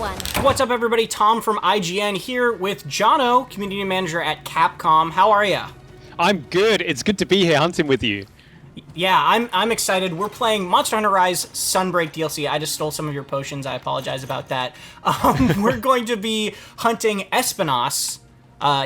one. What's up, everybody? Tom from IGN here with Jono, community manager at Capcom. How are ya? I'm good. It's good to be here hunting with you. Yeah, I'm excited. We're playing Monster Hunter Rise Sunbreak DLC. I just stole some of your potions. I apologize about that. We're going to be hunting Espinas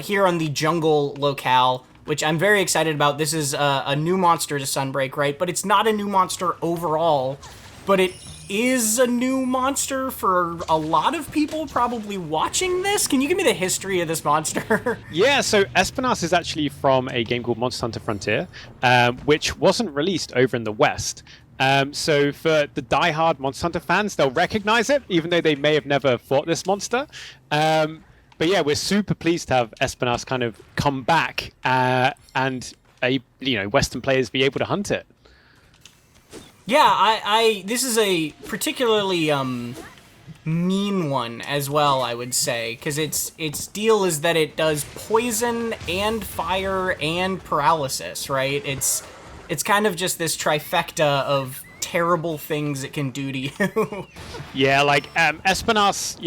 here on the jungle locale, which I'm very excited about. This is a new monster to Sunbreak, right? But it's not a new monster overall, but it is a new monster for a lot of people probably watching this. Can you give me the history of this monster? Yeah, so Espinas is actually from a game called Monster Hunter Frontier, which wasn't released over in the West. So for the die-hard Monster Hunter fans, they'll recognize it, even though they may have never fought this monster. But yeah, we're super pleased to have Espinas kind of come back and Western players be able to hunt it. Yeah, this is a particularly mean one as well, I would say, because its deal is that it does poison and fire and paralysis, right? It's kind of just this trifecta of terrible things it can do to you. Yeah, like Espinas,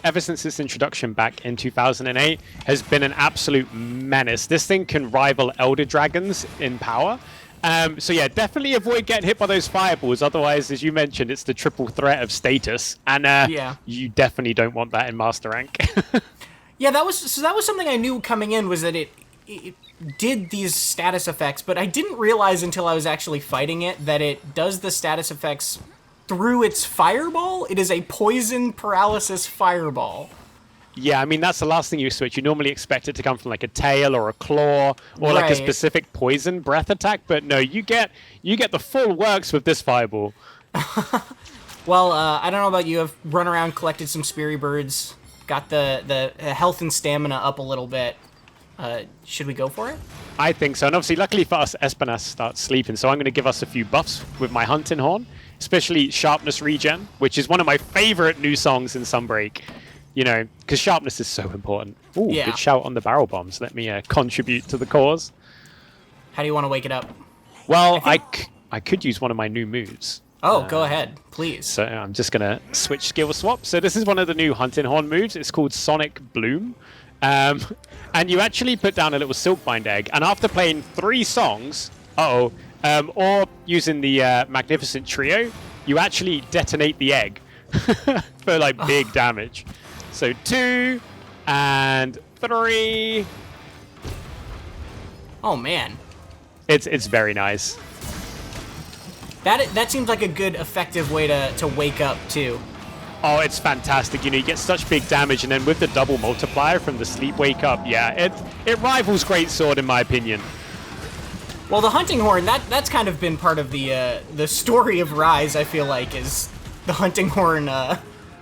ever since its introduction back in 2008, has been an absolute menace. This thing can rival Elder Dragons in power. So yeah, definitely avoid getting hit by those fireballs. Otherwise, as you mentioned, it's the triple threat of status, and you definitely don't want that in Master Rank. Yeah, that was something I knew coming in, was that it did these status effects, but I didn't realize until I was actually fighting it that it does the status effects through its fireball. It is a poison paralysis fireball. Yeah, I mean, that's the last thing you switch. You normally expect it to come from like a tail or a claw or like a specific poison breath attack, but no, you get the full works with this fireball. Well, I don't know about you. I've run around, collected some Speary Birds, got the health and stamina up a little bit. Should we go for it? I think so. And obviously, luckily for us, Espinas starts sleeping, so I'm going to give us a few buffs with my Hunting Horn, especially Sharpness Regen, which is one of my favorite new songs in Sunbreak. Because sharpness is so important. Ooh, yeah. Good shout on the barrel bombs. Let me contribute to the cause. How do you want to wake it up? Well, I could use one of my new moves. Oh, go ahead, please. So I'm just going to switch skill swap. So this is one of the new Hunting Horn moves. It's called Sonic Bloom. And you actually put down a little Silkbind egg. And after playing 3 songs, or using the Magnificent Trio, you actually detonate the egg for like big damage. So 2 and 3. Oh man, it's very nice. That seems like a good, effective way to wake up too. Oh, it's fantastic. You get such big damage, and then with the double multiplier from the sleep wake up, yeah, it rivals Greatsword in my opinion. Well, the Hunting Horn, that's kind of been part of the story of Rise. I feel like is the Hunting Horn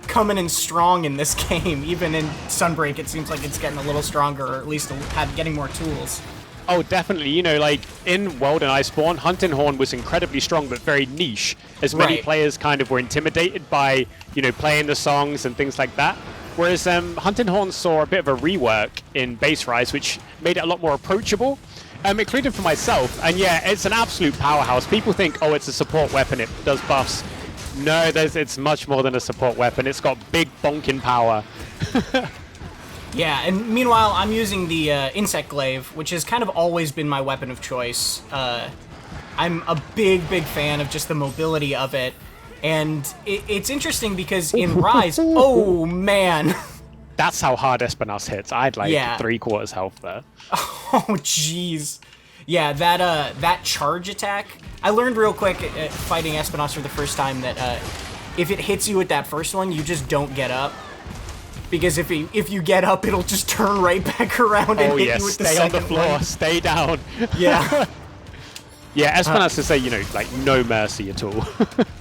coming in strong in this game. Even in Sunbreak, it seems like it's getting a little stronger, or at least getting more tools. Oh, definitely. Like in World and Iceborne, Hunting Horn was incredibly strong, but very niche, as many players kind of were intimidated by, playing the songs and things like that. Whereas Hunting Horn saw a bit of a rework in Base Rise, which made it a lot more approachable, including for myself. And yeah, it's an absolute powerhouse. People think, oh, it's a support weapon, it does buffs. No, it's much more than a support weapon. It's got big bonking power. Yeah, and meanwhile, I'm using the Insect Glaive, which has kind of always been my weapon of choice. I'm a big fan of just the mobility of it. And it's interesting because in Rise, oh man. That's how hard Espinas hits. I had like 3/4 health there. Oh, jeez. Yeah, that charge attack. I learned real quick fighting Espinas for the first time that if it hits you with that first one, you just don't get up. Because if you get up, it'll just turn right back around and hit you with the second one. Stay on the floor, stay down. Yeah. Yeah, Espinas to say, like no mercy at all.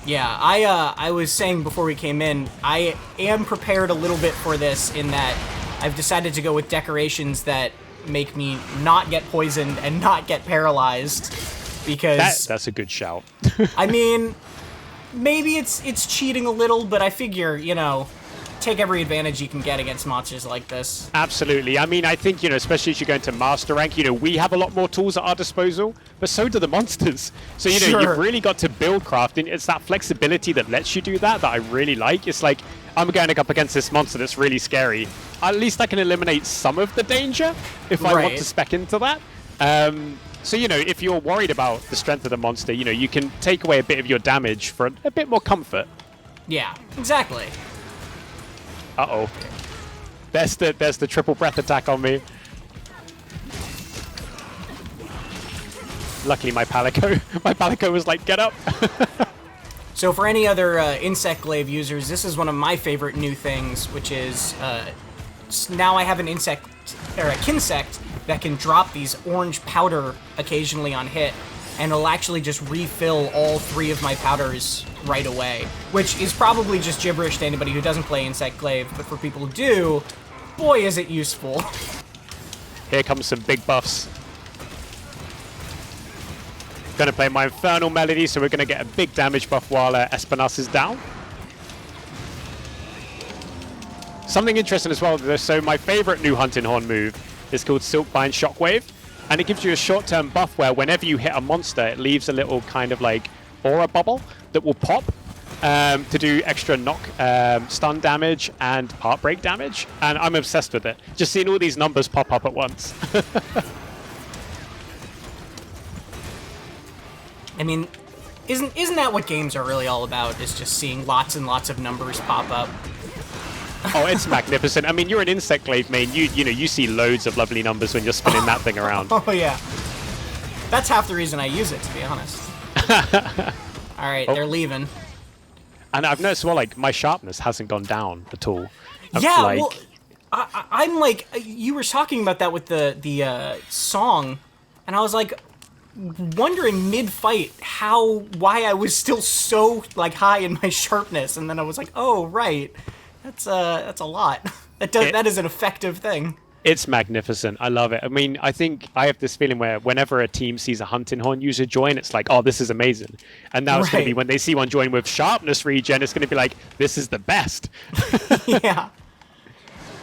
Yeah, I was saying before we came in, I am prepared a little bit for this in that I've decided to go with decorations that make me not get poisoned and not get paralyzed, because that's a good shout. I mean, maybe it's cheating a little, but I figure, take every advantage you can get against monsters like this. Absolutely. I mean, I think, especially as you go into Master Rank, we have a lot more tools at our disposal. but so do the monsters. So, you know, Sure. you've really got to build crafting. It's that flexibility that lets you do that I really like. It's like, I'm going up against this monster that's really scary. At least I can eliminate some of the danger if I want Right. to spec into that. So, you know, if you're worried about the strength of the monster, you know, you can take away a bit of your damage for a bit more comfort. Yeah, exactly. Uh-oh. There's the triple breath attack on me. Luckily, my Palico was like, get up. So for any other Insect Glaive users, this is one of my favorite new things, which is now I have an insect or a Kinsect that can drop these orange powder occasionally on hit, and it'll actually just refill all 3 of my powders right away, which is probably just gibberish to anybody who doesn't play Insect Glaive, but for people who do, boy is it useful. Here comes some big buffs. Gonna play my Infernal Melody, so we're gonna get a big damage buff while Espinas is down. Something interesting as well, though, so my favorite new Hunting Horn move is called Silkbind Shockwave, and it gives you a short-term buff where whenever you hit a monster, it leaves a little kind of like aura bubble that will pop to do extra knock, stun damage, and heartbreak damage, and I'm obsessed with it. Just seeing all these numbers pop up at once. I mean, isn't that what games are really all about, is just seeing lots and lots of numbers pop up? Oh, it's magnificent. I mean, you're an Insect Glaive main. You know, you see loads of lovely numbers when you're spinning that thing around. Oh, yeah. That's half the reason I use it, to be honest. All right, they're leaving. And I've noticed, well, like, my sharpness hasn't gone down at all. Yeah, like, well, I'm like, you were talking about that with the song, and I was like, wondering mid-fight why I was still so, like, high in my sharpness, and then I was like, oh, right. That's a lot. That is an effective thing. It's magnificent. I love it. I mean, I think I have this feeling where whenever a team sees a Hunting Horn user join, it's like, oh, this is amazing. And now it's going to be when they see one join with sharpness regen, it's going to be like, this is the best. Yeah.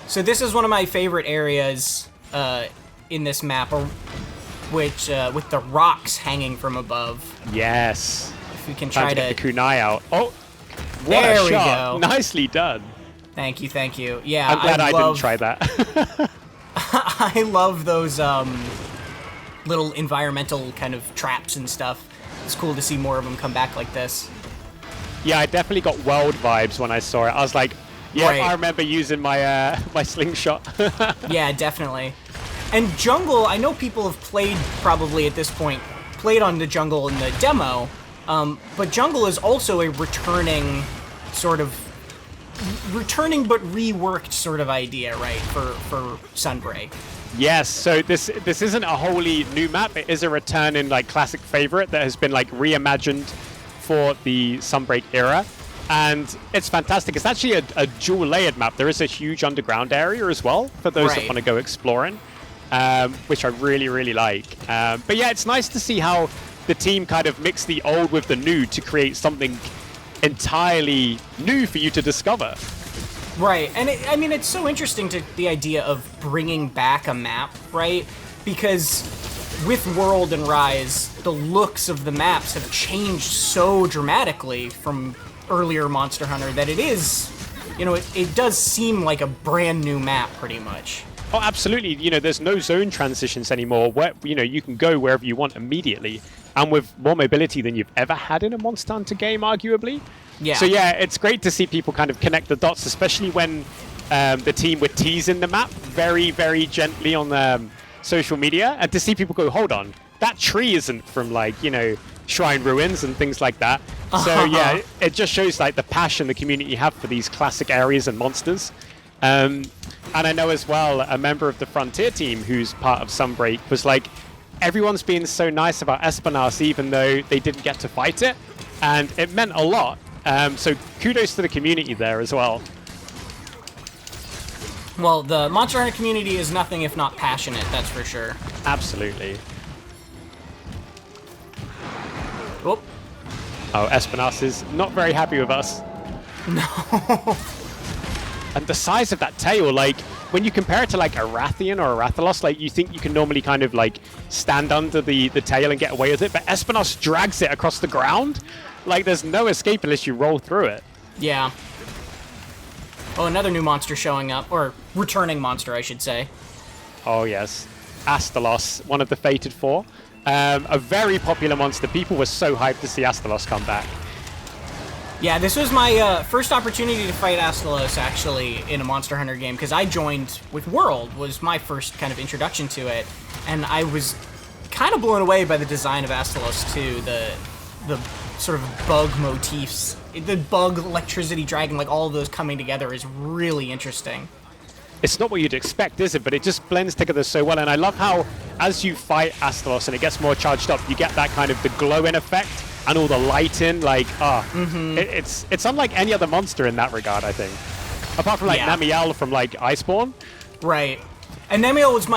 So this is one of my favorite areas in this map, which with the rocks hanging from above. Yes. If we can Time try to get to the kunai out. Oh, what There a we shot. go. Nicely done. Thank you. Yeah, I'm glad I didn't love, try that. I love those little environmental kind of traps and stuff. It's cool to see more of them come back like this. Yeah, I definitely got World vibes when I saw it. I was like, yeah, Right. I remember using my my slingshot. Yeah, definitely. And jungle, I know people have played probably at this point, played on the jungle in the demo, but jungle is also a returning but reworked sort of idea, right, for Sunbreak. Yes, so this isn't a wholly new map. It is a return in like classic favorite that has been like reimagined for the Sunbreak era, and it's fantastic. It's actually a dual layered map. There is a huge underground area as well for those that Right. want to go exploring, which I really like. But yeah, it's nice to see how the team kind of mixed the old with the new to create something entirely new for you to discover. Right, and I mean, it's so interesting to the idea of bringing back a map, right? Because with World and Rise, the looks of the maps have changed so dramatically from earlier Monster Hunter that it is, you know, it does seem like a brand new map, pretty much. Oh, absolutely. You know, there's no zone transitions anymore. Where, you know, you can go wherever you want immediately, and with more mobility than you've ever had in a Monster Hunter game, arguably. Yeah. So yeah, it's great to see people kind of connect the dots, especially when the team were teasing the map very gently on social media, and to see people go, hold on, that tree isn't from, like, you know, Shrine Ruins and things like that. So yeah, it just shows like the passion the community have for these classic areas and monsters. And I know as well, a member of the Frontier team who's part of Sunbreak was like, everyone's being so nice about Espinas even though they didn't get to fight it, and it meant a lot. So kudos to the community there as well. Well, the Monster Hunter community is nothing if not passionate, that's for sure. Absolutely. Whoop. Oh, Espinas is not very happy with us. No. And the size of that tail, like, when you compare it to, like, a Rathian or a Rathalos, like, you think you can normally kind of, like, stand under the tail and get away with it, but Espinos drags it across the ground. Like, there's no escape unless you roll through it. Yeah. Oh, another new monster showing up, or returning monster, I should say. Oh, yes. Astalos, one of the Fated Four. A very popular monster. People were so hyped to see Astalos come back. Yeah, this was my first opportunity to fight Astalos, actually, in a Monster Hunter game, because I joined with World, was my first kind of introduction to it, and I was kind of blown away by the design of Astalos, too, the sort of bug motifs. The bug, electricity, dragon, like all of those coming together is really interesting. It's not what you'd expect, is it? But it just blends together so well, and I love how, as you fight Astalos and it gets more charged up, you get that kind of the glow-in effect, and all the lighting, like, it's unlike any other monster in that regard, I think. Apart from, like, Namielle from, like, Iceborne. Right. And Namielle was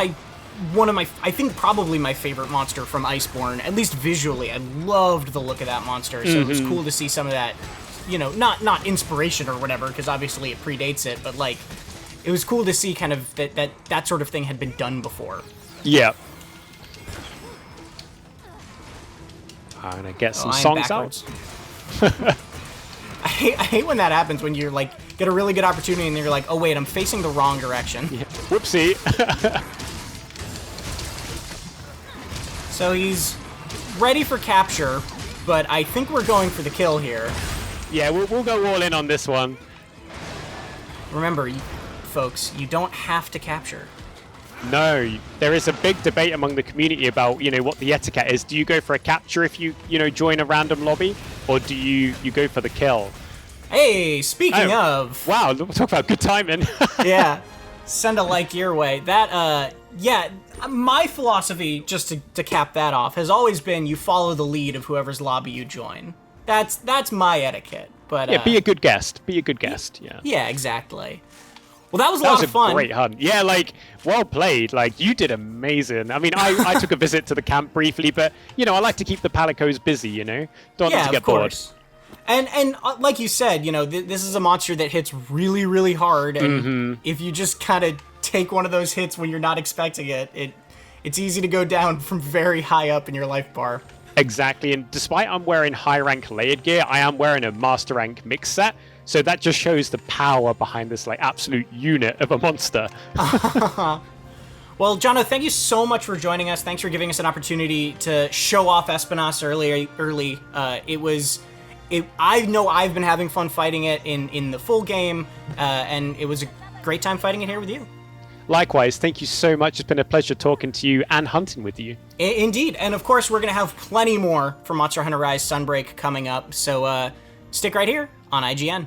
one of my, I think probably my favorite monster from Iceborne, at least visually. I loved the look of that monster, so it was cool to see some of that, you know, not inspiration or whatever, because obviously it predates it, but, like, it was cool to see kind of that sort of thing had been done before. Yeah. I'm gonna get some songs out. I hate when that happens, when you're like get a really good opportunity and you're like, oh wait, I'm facing the wrong direction. Yeah. Whoopsie. So he's ready for capture, but I think we're going for the kill here. Yeah, we'll go all in on this one. Remember, folks, you don't have to capture. No, there is a big debate among the community about, you know, what the etiquette is. Do you go for a capture if you join a random lobby, or do you go for the kill? Hey, speaking of... Wow, talk about good timing. Yeah, send a like your way. That, yeah, my philosophy, just to cap that off, has always been you follow the lead of whoever's lobby you join. That's my etiquette. But yeah, be a good guest. Be a good guest, yeah. Yeah, exactly. Well, that was a lot of fun. That was a great hunt. Yeah, like, well played. Like, you did amazing. I mean, I took a visit to the camp briefly, but, you know, I like to keep the Palicos busy, you know? Don't want them to get bored. And like you said, you know, this is a monster that hits really, really hard, and if you just kind of take one of those hits when you're not expecting it, it's easy to go down from very high up in your life bar. Exactly, and despite I'm wearing high rank layered gear, I am wearing a master rank mix set. So that just shows the power behind this, like, absolute unit of a monster. Well, Jono, thank you so much for joining us. Thanks for giving us an opportunity to show off Espinos early. I know I've been having fun fighting it in the full game, and it was a great time fighting it here with you. Likewise, thank you so much. It's been a pleasure talking to you and hunting with you. Indeed, and of course, we're going to have plenty more for Monster Hunter Rise Sunbreak coming up, so stick right here on IGN.